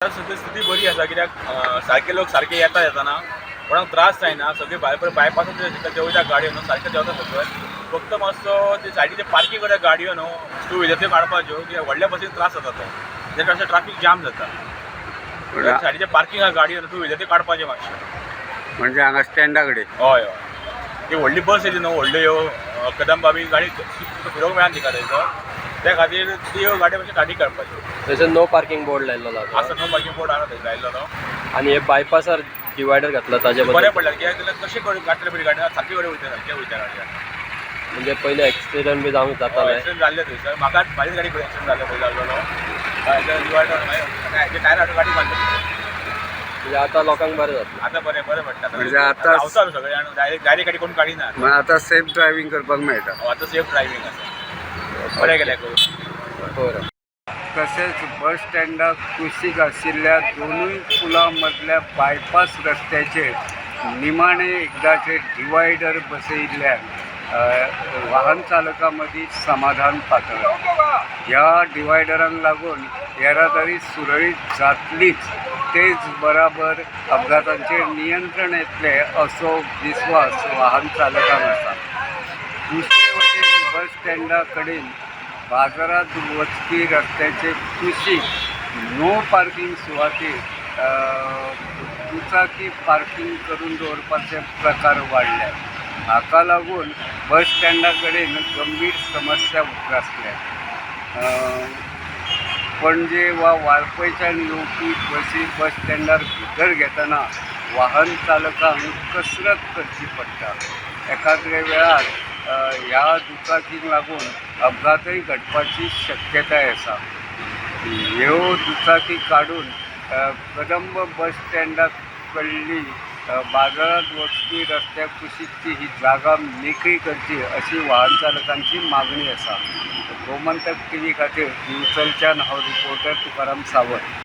आता सध्या स्थिती बरी आसा, कित्याक सारके लोक सारके येताना कोणाक त्रास जायना, सगळे भायर बायपासून जे वयता गाडयो न्हू सारके देंवता सकयल. फक्त मातसो ते सायडीचे पार्किंग करता गाडयो न्हू टू व्हिलर काडपाच्यो, कित्याक व्हडल्या बसीक त्रास जाता तो, तेका अशें ट्राफीक जाम जाता. सायडीचे पार्किंग आहा गाडयो टू व्हिलर काडपाचे मातशे. म्हणजे हांगा स्टँडा कडेन. हय हय, ती व्हडली बस येयली न्हू, व्हडल्यो ह्यो कदंबा बी गाडी फिरोवंक मेळना तिका थंयसर, त्या खातीर ती गाडी मातशी गाडी काडपाच्यो. थंयसर नो पार्किंग बोर्ड लायल्लो आसा नो पार्किंग बोर्ड आसा थंय लायल्लो तो. आणि हे बायपासार डिवायडर घातला ताजे बरें बद्दल पडलें, कित्याक जाल्यार कशें गाडटले बरी गाडी सारकी कडेन वयता सारके वयता गाडयो. म्हणजे पहिले एक्सिडेंट बी जावंक जाताले. एक्सिडेंट जाल्ले थंयसर, म्हाका म्हाजी गाडी एक्सिडेंट जाल्लो पयलीं जाल्लो डिवायडर मागीर टायरार गाडी बांदली. म्हणजे आता लोकांक बरें जातलें. आतां बरें पडटा. म्हणजे आतां रावता सगळे आनी डायरेक्ट गाडी कोण काडिना. मग आता सेफ ड्रायव्हिंग करपाक मेळटा. आतां सेफ ड्रायव्हिंग आसा, बरें गेलें करून. बरं. तसेच बस स्टँडाक कुशीक आशिल्ल्या दोनूय पुलां मदल्या बायपास रस्त्याचेर निमाणे एकदाचे डिवायडर बसयिल्ल्यान वाहन चालकां मदीं समाधान पातळ्ळां. ह्या डिवायडरांक लागून येरादारी सुरळीत जातलीच, तेच बराबर अपघातांचेर नियंत्रण येतलें असो विस्वास वाहन चालकांक आसा. दुसरे वटेन बस स्टँडा कडेन बाजारात वचपी रस्त्याचे कुशीक नो पार्किंग सुवातेर दुचाकी पार्किंग करून दवरपाचे प्रकार वाडल्यात. हाका लागून बस स्टँडा कडेन गंभीर समस्या उप्रासल्या. पणजे वा वाळपयच्यान येवपी बसी बस स्टँडार भितर घेतना वाहन चालकांक कसरत करची पडटा. एखाद्या वेळार ह्या दुचाकीक लागून अपघातय घडपाची शक्यताय आसा. ह्यो दुचाकी काडून कदंब बस स्टँडा कडली बाजारात वचपी रस्त्या कुशीकची ही जागा मेकळी करची अशी वाहन चालकांची मागणी आसा. गोमंतक टीव्ही खातीर दिवचलच्यान हांव रिपोर्टर तुकाराम सावंत.